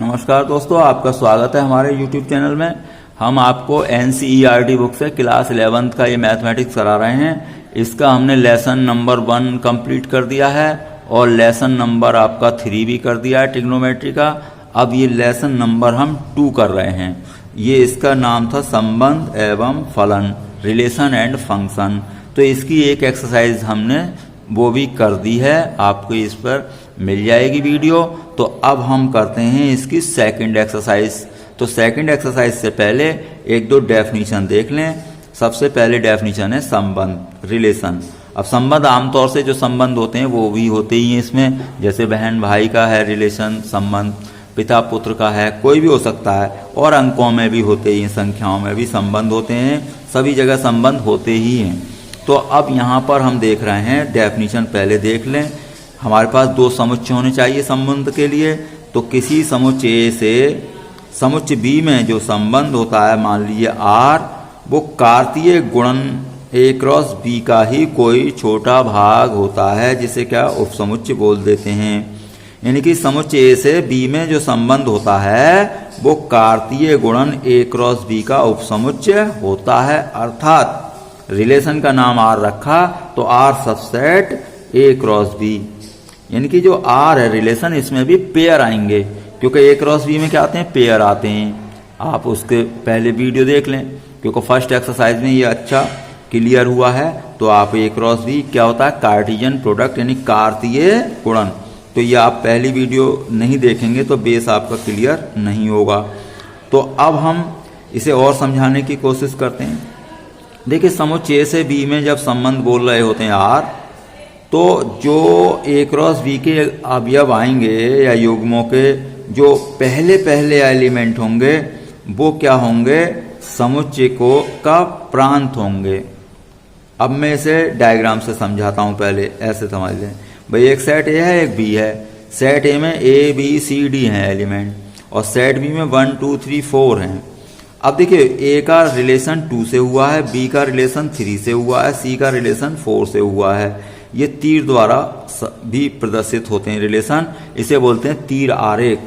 नमस्कार दोस्तों, आपका स्वागत है हमारे YouTube चैनल में। हम आपको NCERT बुक से क्लास 11th का ये मैथमेटिक्स करा रहे हैं। इसका हमने लेसन नंबर 1 कंप्लीट कर दिया है और लेसन नंबर आपका 3 भी कर दिया है ट्रिग्नोमेट्री का। अब ये लेसन नंबर हम 2 कर रहे हैं। ये इसका नाम था संबंध एवं फलन, रिलेशन एंड फंक्शन। तो इसकी एक एक्सरसाइज हमने वो भी कर दी है, आपको इस पर मिल जाएगी वीडियो। तो अब हम करते हैं इसकी सेकंड एक्सरसाइज। तो सेकंड एक्सरसाइज से पहले एक दो डेफिनेशन देख लें। सबसे पहले डेफिनेशन है संबंध, रिलेशन। अब संबंध आमतौर से जो संबंध होते हैं वो भी होते ही हैं इसमें, जैसे बहन भाई का है रिलेशन संबंध, पिता पुत्र का है, कोई भी हो सकता है। और अंकों में भी होते ही हैं, संख्याओं में भी संबंध होते हैं, सभी जगह संबंध होते ही हैं। तो अब यहाँ पर हम देख रहे हैं डेफिनेशन पहले देख लें। हमारे पास दो समुच्चय होने चाहिए संबंध के लिए। तो किसी समुच्चय ए से समुच्चय बी में जो संबंध होता है, मान लीजिए R, वो कार्तीय गुणन A क्रॉस B का ही कोई छोटा भाग होता है, जिसे क्या उपसमुच्चय बोल देते हैं। यानी कि समुच्चय A से B में जो संबंध होता है वो कार्तीय गुणन A क्रॉस B का उपसमुच्चय होता है। अर्थात रिलेशन का नाम R रखा तो R subset A cross B, यानी कि जो R है रिलेशन, इसमें भी पेयर आएंगे, क्योंकि A क्रॉस B में क्या आते हैं, पेयर आते हैं। आप उसके पहले वीडियो देख लें, क्योंकि फर्स्ट एक्सरसाइज में ये अच्छा क्लियर हुआ है। तो आप A क्रॉस B क्या होता है, कार्टेशियन प्रोडक्ट यानी कार्तीय गुणन। तो ये आप पहली वीडियो नहीं देखेंगे तो बेस आपका क्लियर नहीं होगा। तो अब हम इसे और समझाने की कोशिश करते हैं। देखिए, समुच्चय A से B में जब संबंध बोल रहे होते हैं R, तो जो A क्रॉस B के अवयव आएंगे या युग्मों के जो पहले पहले एलिमेंट होंगे वो क्या होंगे, समुच्चय को का प्रांत होंगे। अब मैं इसे डायग्राम से समझाता हूं, पहले ऐसे समझ लें। भाई एक सेट A है, एक B है। सेट A में A B C D हैं एलिमेंट, और सेट B में 1 2 3 4 हैं। अब देखिए, A का रिलेशन 2 से हुआ है, B का रिलेशन 3 से हुआ है, C का रिलेशन 4 से हुआ है। ये तीर द्वारा भी प्रदर्शित होते हैं रिलेशन, इसे बोलते हैं तीर आरेख,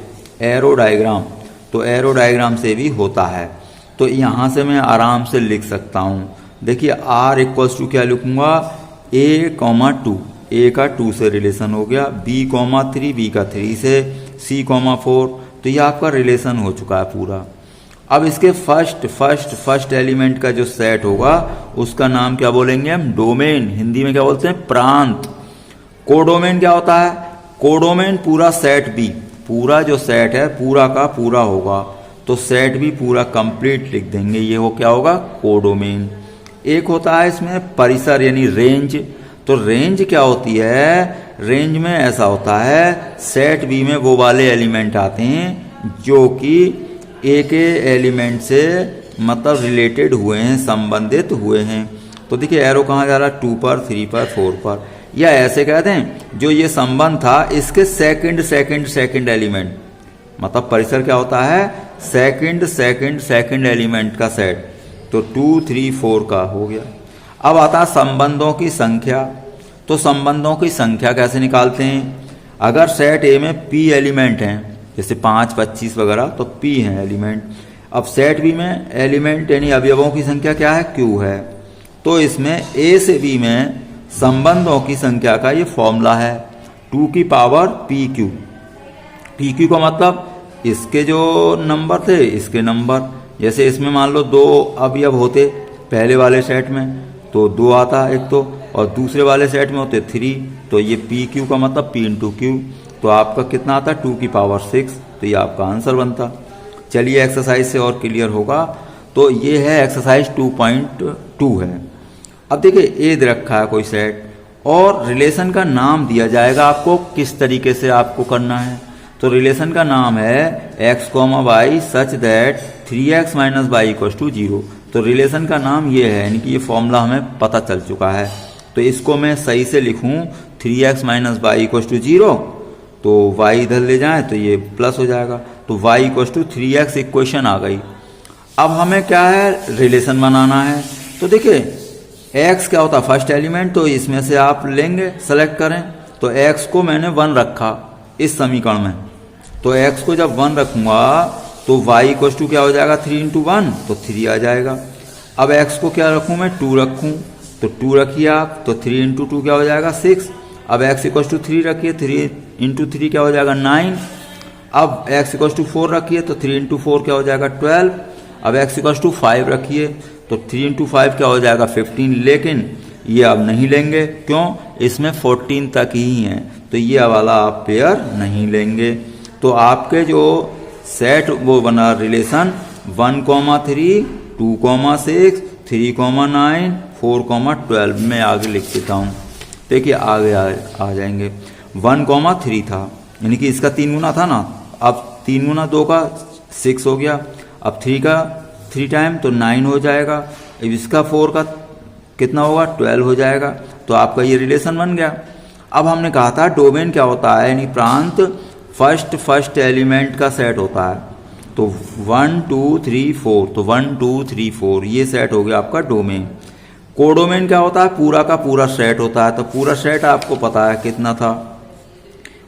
एरो डायग्राम। तो एरो डायग्राम से भी होता है। तो यहाँ से मैं आराम से लिख सकता हूँ। देखिए, R इक्वल्स टू क्या लिखूंगा, A, 2, A का 2 से रिलेशन हो गया, B, 3, B का 3 से, C, 4। तो ये आपका रिलेशन हो चुका है पूरा। अब इसके फर्स्ट एलिमेंट का जो सेट होगा उसका नाम क्या बोलेंगे हम, डोमेन। हिंदी में क्या बोलते हैं, प्रांत। कोडोमेन क्या होता है, कोडोमेन पूरा सेट B, पूरा जो सेट है पूरा का पूरा होगा। तो सेट B पूरा कंप्लीट लिख देंगे, ये वो क्या होगा, कोडोमेन। एक होता है इसमें परिसर यानी रेंज। तो रेंज क्या होती है, रेंज में ऐसा होता है, सेट B में वो वाले एलिमेंट आते हैं जो कि A के एलिमेंट से मतलब रिलेटेड हुए हैं, संबंधित हुए हैं। तो देखिए, एरो कहाँ जा रहा है, 2 पर, 3 पर, 4 पर। या ऐसे कहते हैं, जो ये संबंध था इसके सेकंड एलिमेंट, मतलब परिसर क्या होता है, सेकंड एलिमेंट का सेट। तो 2 3 4 का हो गया। अब आता है संबंधों की संख्या। तो संबंधों की संख्या कैसे निकालते हैं, अगर सेट A में P एलिमेंट हैं, जैसे 5 25 वगैरह, तो P है एलिमेंट। अब सेट B में एलिमेंट यानी अवयवों की संख्या क्या है, Q है। तो इसमें A से B में संबंधों की संख्या का ये फॉर्मूला है, 2 की पावर PQ। PQ का मतलब इसके जो नंबर थे इसके नंबर। जैसे इसमें मान लो 2 अवयव होते पहले वाले सेट में, तो 2 आता एक तो, और दूसरे वाले सेट में होते 3। तो ये PQ का मतलब P इंटू Q। तो आपका कितना आता है, 2 की पावर 6। तो ये आपका आंसर बनता। चलिए एक्सरसाइज से और क्लियर होगा। तो ये है एक्सरसाइज 2.2 है। अब देखिए, ए दे रखा है कोई सेट, और रिलेशन का नाम दिया जाएगा आपको, किस तरीके से आपको करना है। तो रिलेशन का नाम है x, y such that 3x - y = 0। तो रिलेशन का नाम ये है, यानी कि ये फॉर्मूला हमें पता चल चुका है। तो इसको मैं सही से लिखूं, 3x - y = 0, तो y इधर ले जाएं तो ये प्लस हो जाएगा। तो y = 3x इक्वेशन आ गई। अब हमें क्या है, रिलेशन बनाना है। तो देखिए, x क्या होता है, फर्स्ट एलिमेंट, तो इसमें से आप लेंगे, सेलेक्ट करें। तो x को मैंने 1 रखा इस समीकरण में, तो x को जब 1 रखूंगा तो y इक्वल टू क्या हो जाएगा 3 इंटू 1 तो 3 आ जाएगा। अब x को क्या रखूं मैं 2 रखूं तो 2 रखिए आप तो 3 इंटू 2 क्या हो जाएगा 6। अब x इक्वल टू 3 रखिए 3 इंटू 3 क्या हो जाएगा 9। अब x इक्वल टू 4 रखिए तो 3 इंटू 4 क्या हो जाएगा 12। अब x इक्वल टू 5 रखिए तो 3 इंटू 5 क्या हो जाएगा 15। लेकिन ये अब नहीं लेंगे, क्यों? इसमें 14 तक ही है तो ये वाला आप पेयर नहीं लेंगे। तो आपके जो सेट वो बना रिलेशन 1, 3, 2, 6, 3, 9, 4, 12 में आगे लिख देता हूँ। देखिए आगे आ जाएंगे। 1, 3 था यानी कि इसका 3 गुना था ना, अब 3 गुना 2 का 6 हो गया। अब 3 का 3 टाइम तो 9 हो जाएगा। अब इसका 4 का कितना होगा 12 हो जाएगा। तो आपका ये रिलेशन बन गया। अब हमने कहा था डोमेन क्या होता है, यानी प्रांत फर्स्ट एलिमेंट का सेट होता है। तो 1, 2, 3, 4 तो 1, 2, 3, 4 ये सेट हो गया आपका डोमेन। कोडोमेन क्या होता है, पूरा का पूरा सेट होता है। तो पूरा सेट आपको पता है कितना था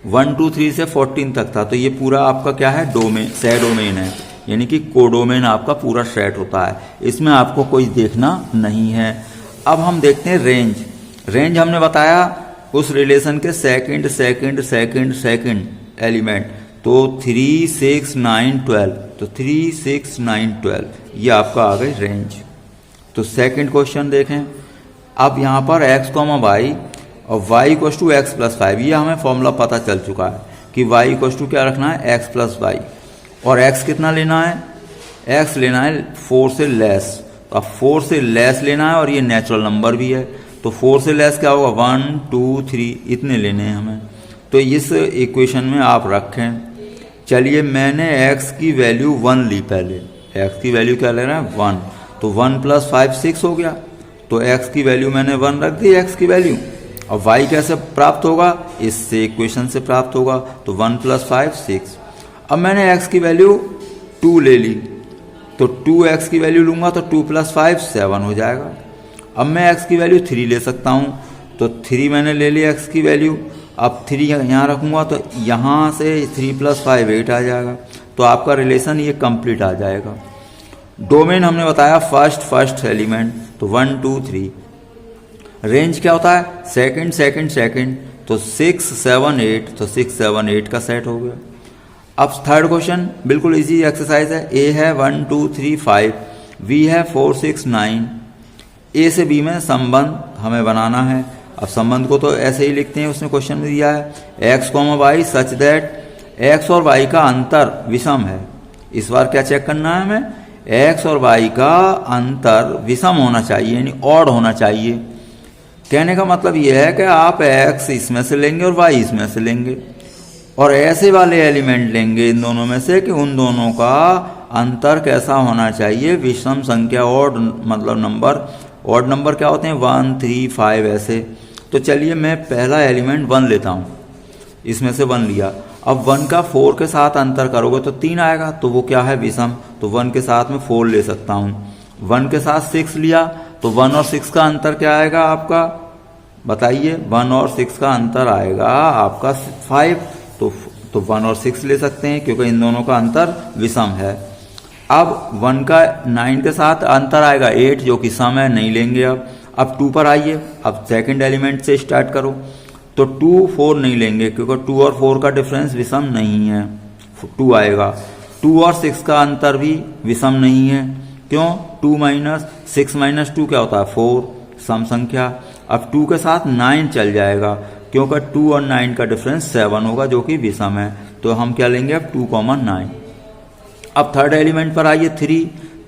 1, 2, 3 से 14 तक था। तो ये पूरा आपका क्या है डोमेन, सेडोमेन है, यानी कि कोडोमेन आपका पूरा सेट होता है। इसमें आपको कोई देखना नहीं है। अब हम देखते हैं रेंज। रेंज हमने बताया उस रिलेशन के सेकंड एलिमेंट। तो 3, 6, 9, 12 तो 3, 6, 9, 12 ये आपका आ गई रेंज। तो सेकंड क्वेश्चन देखें। अब यहाँ पर x, y और y equal to x plus 5 ये हमें फॉर्मूला पता चल चुका है कि y इक्वल टू क्या रखना है x प्लस वाई, और x कितना लेना है, x लेना है 4 से लेस। तो अब 4 से लेस लेना है और ये नेचुरल नंबर भी है। तो 4 से लेस क्या होगा 1, 2, 3 इतने लेने हैं हमें। तो इस इक्वेशन में आप रखें। चलिए मैंने x की वैल्यू 1 ली, पहले x की वैल्यू क्या ले रहे हैं 1, तो 1 प्लस 5 6 हो गया। तो x की वैल्यू मैंने 1 रख दी x की वैल्यू। अब y कैसे प्राप्त होगा, इससे इक्वेशन से प्राप्त होगा। तो 1 प्लस 5 6। अब मैंने x की वैल्यू 2 ले ली तो 2x की वैल्यू लूंगा तो 2 प्लस 5 7 हो जाएगा। अब मैं x की वैल्यू 3 ले सकता हूँ तो 3 मैंने ले ली x की वैल्यू। अब 3 यहाँ रखूँगा तो यहाँ से 3 प्लस 5 8 आ जाएगा। तो आपका रिलेशन ये कंप्लीट आ जाएगा। डोमेन हमने बताया फर्स्ट एलिमेंट तो 1, 2, 3। रेंज क्या होता है सेकंड तो 6, 7, 8 तो 6, 7, 8 का सेट हो गया। अब थर्ड क्वेश्चन बिल्कुल इजी एक्सरसाइज है। ए है 1, 2, 3, 5, बी है 4, 6, 9। ए से बी में संबंध हमें बनाना है। अब संबंध को तो ऐसे ही लिखते हैं, उसने क्वेश्चन में दिया है x, y such that x और y का अंतर विषम है। इस बार क्या चेक करना है हमें, x और y का अंतर विषम होना चाहिए यानी ऑड होना चाहिए। कहने का मतलब यह है कि आप x इसमें से लेंगे और y इसमें से लेंगे और ऐसे वाले एलिमेंट लेंगे इन दोनों में से कि उन दोनों का अंतर कैसा होना चाहिए, विषम संख्या, ऑड मतलब नंबर। ऑड नंबर क्या होते हैं 1, 3, 5 ऐसे। तो चलिए मैं पहला एलिमेंट 1 लेता हूँ, इसमें से 1 लिया। अब 1 का 4 के साथ अंतर करोगे तो 3 आएगा, तो वो क्या है विषम। तो 1 के साथ में 4 ले सकता हूँ। 1 के साथ 6 लिया तो 1 और 6 का अंतर क्या आएगा आपका, बताइए। 1 और 6 का अंतर आएगा आपका 5। तो 1 और 6 ले सकते हैं क्योंकि इन दोनों का अंतर विषम है। अब 1 का 9 के साथ अंतर आएगा 8 जो कि सम है, नहीं लेंगे। अब 2 पर आइए। अब सेकंड एलिमेंट से स्टार्ट करो तो 2, 4 नहीं लेंगे क्योंकि 2 और 4 का डिफरेंस विषम नहीं है, 2 आएगा। 2 और 6 का अंतर भी विषम नहीं है, क्यों। 2 माइनस 6 माइनस 2 क्या होता है 4, सम संख्या। अब 2 के साथ 9 चल जाएगा क्योंकि 2 और 9 का डिफरेंस 7 होगा जो कि विषम है। तो हम क्या लेंगे अब 2, 9। अब थर्ड एलिमेंट पर आइए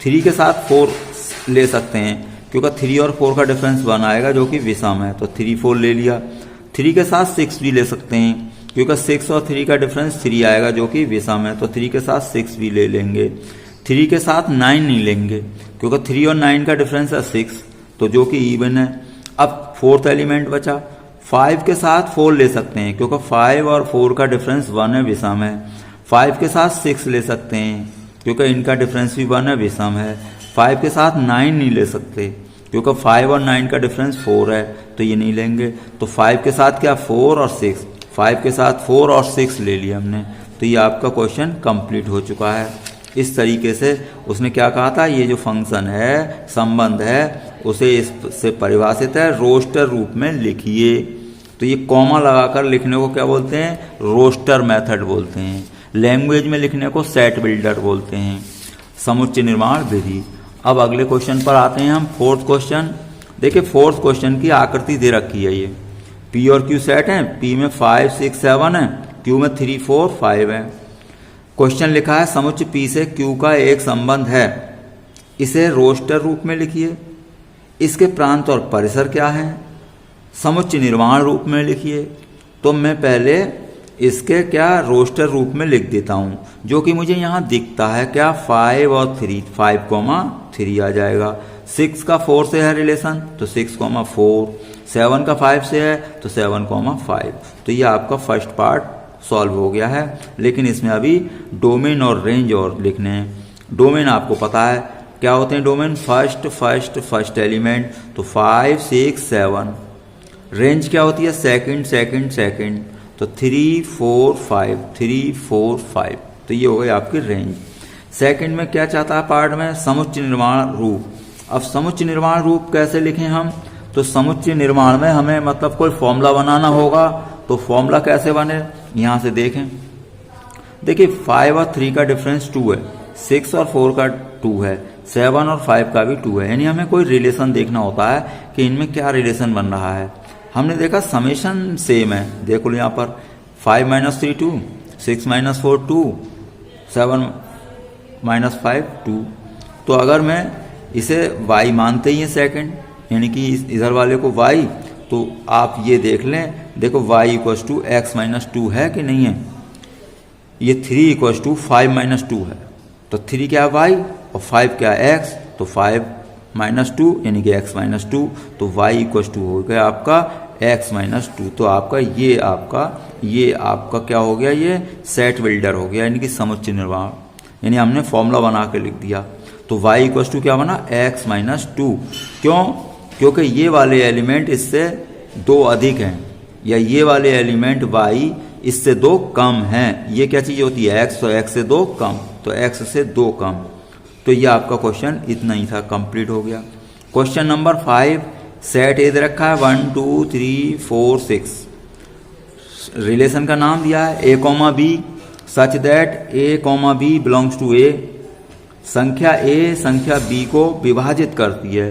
3 के साथ 4 ले सकते हैं क्योंकि 3 और 4 का डिफरेंस 1 आएगा जो कि विषम है। तो 3, 4 ले लिया। 3 के साथ 6 भी ले सकते हैं क्योंकि 6 और 3 का डिफरेंस 3 आएगा जो कि विषम है। तो 3 के साथ 6 भी ले लेंगे। 3 के साथ 9 नहीं लेंगे क्योंकि 3 और 9 का डिफरेंस है 6 तो जो कि इवन है। अब फोर्थ एलिमेंट बचा। 5 के साथ 4 ले सकते हैं क्योंकि 5 और 4 का डिफरेंस 1 है, विषम है। 5 के साथ 6 ले सकते हैं क्योंकि इनका डिफरेंस भी 1 है, विषम है। 5 के साथ 9 नहीं ले सकते क्योंकि 5 और 9 का डिफरेंस 4 है, तो ये नहीं लेंगे। तो 5 के साथ क्या 4 और 6, 5 के साथ 4 और 6 ले लिया हमने, तो तो ये आपका क्वेश्चन कंप्लीट हो चुका है। इस तरीके से उसने क्या कहा था, ये जो फंक्शन है, संबंध है, उसे इससे परिभाषित है, रोस्टर रूप में लिखिए। तो ये कॉमा लगाकर लिखने को क्या बोलते हैं, रोस्टर मेथड बोलते हैं। लैंग्वेज में लिखने को सेट बिल्डर बोलते हैं, समुच्चय निर्माण विधि। अब अगले क्वेश्चन पर आते हैं हम, फोर्थ क्वेश्चन। देखिए फोर्थ क्वेश्चन की आकृति दे रखी है, ये पी और क्यू सेट है, पी में 5 6 7 है, क्यू में 3 4 5 है। क्वेश्चन लिखा है समुच्चय पी से क्यू का एक संबंध है, इसे रोस्टर रूप में लिखिए। इसके प्रांत और परिसर क्या है, समुच्चय निर्माण रूप में लिखिए। तो मैं पहले इसके क्या रोस्टर रूप में लिख देता हूं, जो कि मुझे यहां दिखता है क्या, 5 और 3, 5,3 आ जाएगा। 6 का 4 से है रिलेशन, तो 6,4। 7 का 5 से है, तो 7,5। तो ये आपका फर्स्ट पार्ट सॉल्व हो गया है। लेकिन इसमें अभी डोमेन और रेंज और लिखने हैं। डोमेन आपको पता है क्या होते हैं डोमेन, फर्स्ट एलिमेंट, तो 5 6 7। रेंज क्या होती है, सेकंड, तो 3 4 5। तो ये हो गई आपकी रेंज। सेकंड में क्या चाहता है पार्ट में, समुच्चय निर्माण रूप। अब समुच्चय निर्माण रूप कैसे लिखें हम, तो समुच्चय निर्माण में हमें मतलब कोई फॉर्मूला बनाना होगा। तो फॉर्मूला कैसे बने, यहां से देखें। देखिए 5 और 3 का डिफरेंस 2 है, 6 और 4 का 2 है, 7 और 5 का भी 2 है। यानी हमें कोई रिलेशन देखना होता है कि इनमें क्या रिलेशन बन रहा है। हमने देखा समेशन सेम है, देखो यहाँ पर 5 - 3 2, 6 - 4 2, 7 - 5 2। तो अगर मैं इसे y मानते ही हैं सेकंड, यानी कि इधर वाले को y, तो आप ये देख लें, देखो y = x - 2 है कि नहीं है। ये 3 = 5 - 2 है, तो 3 क्या y और 5 क्या x, तो 5 - 2 यानी कि x - 2, तो y = हो गया आपका x - 2। तो आपका ये आपका क्या हो गया, ये सेट बिल्डर हो गया, यानी कि समुच्चय निर्माण। यानी हमने फॉर्मूला बना के लिख दिया। तो y = क्या बना, x - 2। क्यों, क्योंकि ये वाले एलिमेंट इससे 2 अधिक हैं, या ये वाले एलिमेंट y इससे 2 कम हैं। ये क्या चीज होती है, x, तो x से 2 कम, तो x से 2 कम। तो ये आपका क्वेश्चन इतना ही था, कंप्लीट हो गया। क्वेश्चन नंबर 5, सेट ए दे रखा है 1 2 3 4 6। रिलेशन का नाम दिया है a, b such that a, b belongs to a। संख्या a संख्या b को विभाजित करती है।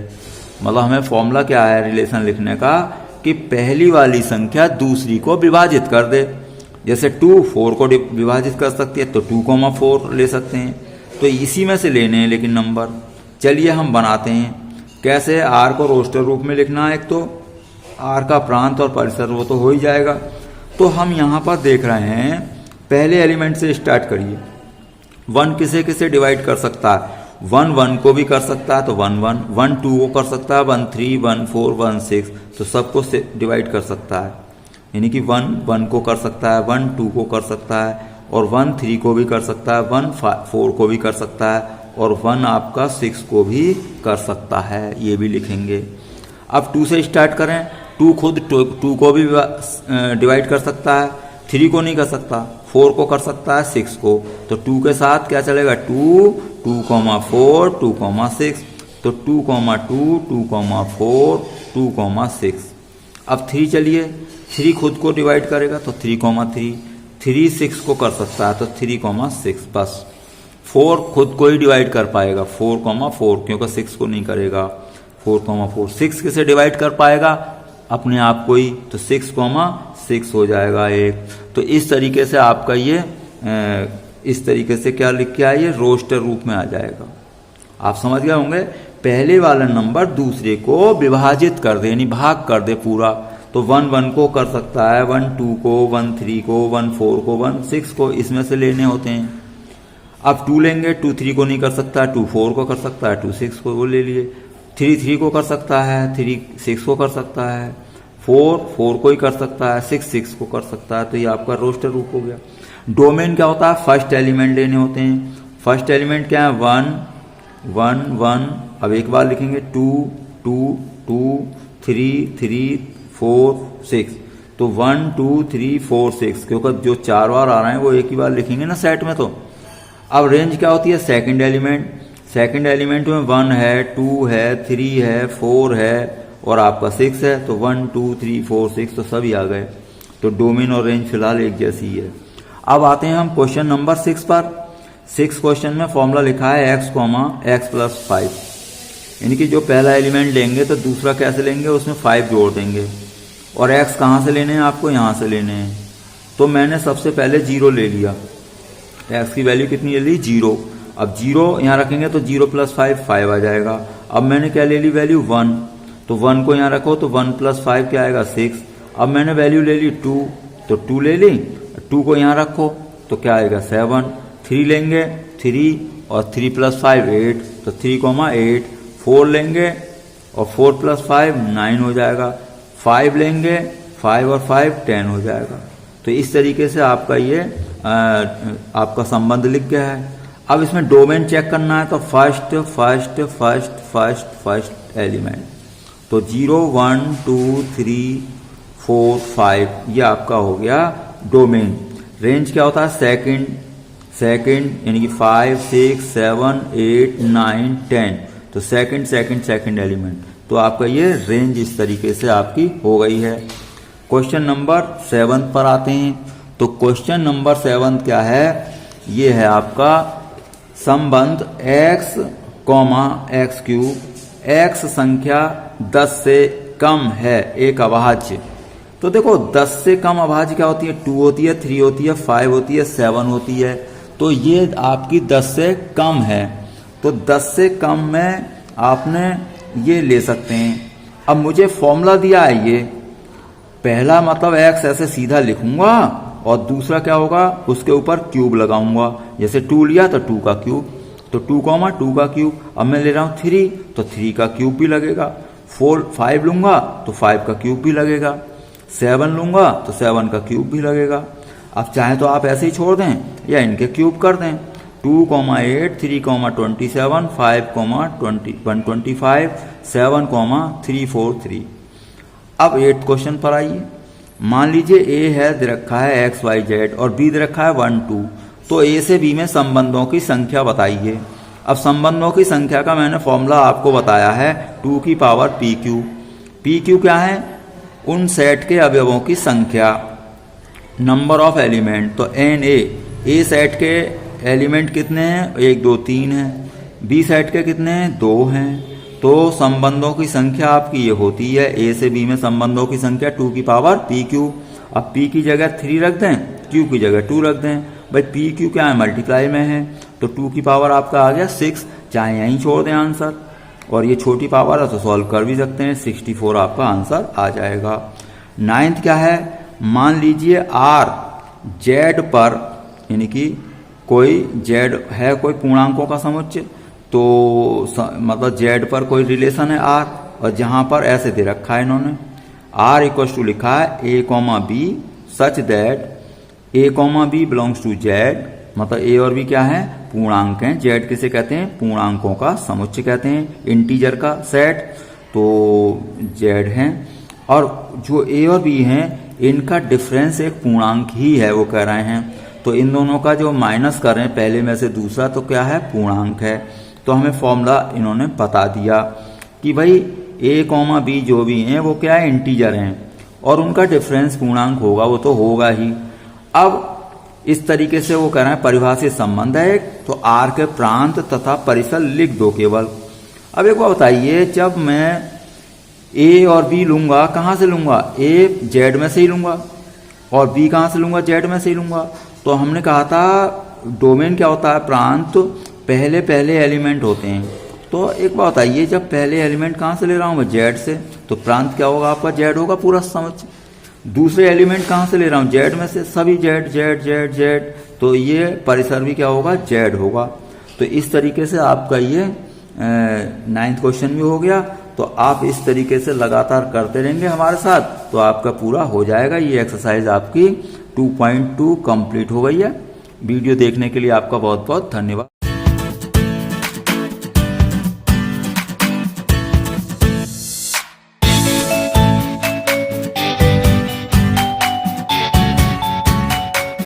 मतलब हमें फॉर्मूला क्या है रिलेशन लिखने का, कि पहली वाली संख्या दूसरी को विभाजित कर दे। जैसे 2 4 को विभाजित कर सकती है, तो 2,4 ले सकते हैं। तो इसी में से लेने हैं लेकिन नंबर। चलिए हम बनाते हैं कैसे। r को रोस्टर रूप में लिखना है, एक तो r का प्रांत और परिसर वो तो हो ही जाएगा। तो हम यहाँ पर देख रहे हैं, पहले एलिमेंट से स्टार्ट करिए। 1 किसे किसे डिवाइड कर सकता है, 1 1 को भी कर सकता है, तो 1 1, 1 2 को कर सकता है, 1 3 1 4 1 6, तो सबको से डिवाइड कर सकता है। यानी कि 1 1 को कर सकता है, 1 2 को कर सकता है, और 1 3 को भी कर सकता है, 1 4 को भी कर सकता है, और 1 आपका 6 को भी कर सकता है। ये भी लिखेंगे। अब 2 से स्टार्ट करें। 2 खुद 2 को भी डिवाइड कर सकता है, 3 को नहीं कर सकता, 4 को कर सकता है, 6 को। तो 2 के साथ क्या चलेगा, 2 2, 4 2, 6। तो 2, 2 2, 4 2, 6। अब 3 चलिए, 3 खुद को डिवाइड करेगा, तो 3, 3 6 को कर सकता है, तो 3, 6 बस। 4 खुद को ही डिवाइड कर पाएगा, 4, 4, क्योंकि 6 को नहीं करेगा। 4, 4 6 किसे डिवाइड कर पाएगा, अपने आप को ही, तो 6, 6 हो जाएगा 1। तो इस तरीके से आपका ये इस तरीके से क्या लिख के आइए, रोस्टर रूप में आ जाएगा। आप समझ गए होंगे। पहले वाला नंबर दूसरे को विभाजित कर दे, यानी भाग कर दे पूरा। तो 1 1 को कर सकता है, 1 2 को, 1 3 को, 1 4 को, 1 6 को, इसमें से लेने होते हैं। अब 2 लेंगे, 2 3 को नहीं कर सकता, 2 4 को कर सकता है, 2 6 को वो ले लिए। 3 3 को कर सकता है, 3 6 को कर सकता है, 4 4 को ही कर सकता है, 6 6 को कर सकता है। तो ये आपका रोस्टर रूप हो गया। डोमेन क्या होता है, फर्स्ट एलिमेंट लेने होते हैं। फर्स्ट एलिमेंट क्या है, 1 1 1। अब एक बार लिखेंगे 2 2 2 3 3 4 6। तो 1 2 3 4 6, क्योंकि जो 4 बार आ रहे हैं वो एक ही बार लिखेंगे ना सेट में। तो अब रेंज क्या होती है, सेकंड एलिमेंट में 1 है, 2 है, 3 है, 4 है और आपका 6 है। तो 1 2 3 4 6 तो सभी आ गए। तो डोमेन और रेंज फिलहाल एक जैसी ही है। अब आते हैं हम क्वेश्चन नंबर 6 पर। 6 क्वेश्चन में फॉर्मूला लिखा है x, x + 5, यानी कि जो पहला एलिमेंट लेंगे तो दूसरा कैसे लेंगे, उसमें 5 जोड़ देंगे। और x कहाँ से लेने हैं, आपको यहाँ से लेने हैं। तो मैंने सबसे पहले 0 ले लिया, x की वैल्यू कितनी ले ली, 0। अब 0 यहाँ रखेंगे तो 0 + 5 5 आ जाएगा। अब मैंने क्या ले ली, वैल्यू 1, तो 1 को यहाँ रखो तो 1 + 5 क्या आएगा, 6। अब मैंने वैल्यू ले ली 2, तो 2 ले ली, 2 को यहाँ रखो तो क्या आएगा, 7। 3 लेंगे, 3 और 3 + 5 8, तो 3, 8। 4 लेंगे और 4 + 5 9 हो जाएगा। 5 लेंगे, 5 और 5 10 हो जाएगा। तो इस तरीके से आपका ये आपका संबंध लिख गया है। अब इसमें डोमेन चेक करना है, तो फर्स्ट एलिमेंट, तो 0 1 2 3 4 5 ये आपका हो गया डोमेन। रेंज क्या होता है, सेकंड यानी कि 5 6 7 8 9 10, तो सेकंड एलिमेंट। तो आपका ये रेंज इस तरीके से आपकी हो गई है। क्वेश्चन नंबर 7 पर आते हैं। तो क्वेश्चन नंबर 7 क्या है, ये है आपका संबंध x, x3, x संख्या 10 से कम है एक अभाज्य। तो देखो 10 से कम अभाज्य क्या होती है, 2 होती है, 3 होती है, 5 होती है, 7 होती है। तो ये आपकी 10 से कम है। तो 10 से कम में आपने ये ले सकते हैं। अब मुझे फॉर्मूला दिया है, ये पहला मतलब x ऐसे सीधा लिखूंगा और दूसरा क्या होगा, उसके ऊपर क्यूब लगाऊंगा। जैसे 2 लिया तो 2 का क्यूब, तो 2, 2 का क्यूब। अब मैं ले रहा हूं 3, तो 3 का क्यूब भी लगेगा। 5 लूंगा तो 5 का क्यूब भी लगेगा। 7 लूंगा तो 7 का क्यूब भी लगेगा। अब चाहे तो आप ऐसे ही छोड़ दें या इनके क्यूब कर दें। 2, 8, 3, 27, 5, 125, 7, 3, 4, 3। अब 8th क्वेश्चन पर आइए। मान लीजिए A है दे रखा है x y z और B दे रखा है 1 2। तो A से B में संबंधों की संख्या बताइए। अब संबंधों की संख्या का मैंने फॉर्मूला आपको बताया है 2 की पावर PQ। PQ क्या है, उन सेट के अवयवों की संख्या, नंबर ऑफ एलिमेंट। तो NA, A सेट के एलिमेंट कितने हैं, 1 2 3 हैं। B सेट के कितने हैं, 2 हैं। तो संबंधों की संख्या आपकी ये होती है, A से B में संबंधों की संख्या 2 की पावर PQ। अब P की जगह 3 रख दें, Q की जगह 2 रख दें। भाई PQ क्या है, मल्टीप्लाई में है, तो 2 की पावर आपका आ गया 6। चाहे यहीं छोड़ दें आंसर, और ये छोटी पावर है तो सॉल्व कर भी सकते हैं, 64 आपका आंसर आ जाएगा। 9th क्या है, मान लीजिए R Z पर, यानी कि कोई Z है कोई पूर्णांकों का समुच्चय, तो मतलब Z पर कोई रिलेशन है R, और जहां पर ऐसे दे रखा है इन्होंने R = लिखा है A, B such that A, B belongs to Z। मतलब A और B क्या है, पूर्णांक हैं। Z किसे कहते हैं, पूर्णांकों का समुच्चय कहते हैं, इंटीजर का सेट। तो Z हैं, और जो A और B हैं इनका डिफरेंस एक पूर्णांक ही है, वो कह रहे हैं। तो इन दोनों का जो माइनस कर रहे हैं पहले में से दूसरा, तो क्या है, पूर्णांक है। तो हमें फॉर्मूला इन्होंने बता दिया कि भाई A, B जो भी हैं वो क्या है, इंटीजर हैं, और उनका डिफरेंस पूर्णांक होगा, वो तो होगा ही। अब इस तरीके से वो कह रहे हैं परिभाषित संबंध है एक, तो R के प्रांत तथा परिसर लिख दो केवल। अब एक बात बताइए, जब मैं A और B लूंगा, कहाँ से लूंगा, A Z में से ही लूंगा और B कहाँ से लूंगा, Z में से ही लूंगा। तो हमने कहा था डोमेन क्या होता है, प्रांत पहले एलिमेंट होते हैं। तो एक बात बताइए, जब पहले एलिमेंट कहाँ से ले रहा हूँ मैं, Z से, तो प्रांत क्या होगा आपका, Z होगा पूरा समझ। दूसरे एलिमेंट कहाँ से ले रहा हूँ, Z में से, सभी Z, तो ये परिसर भी क्या होगा, Z होगा। तो इस तरीके से आपका ये 9th क्वेश्चन भी हो गया। तो आप इस तरीके से लगातार करते रहेंगे हमारे साथ, तो आपका पूरा हो जाएगा। ये एक्सरसाइज आपकी 2.2 कंप्लीट हो गई है। वीडियो देखने के लिए आपका बहुत बहुत धन्यवाद।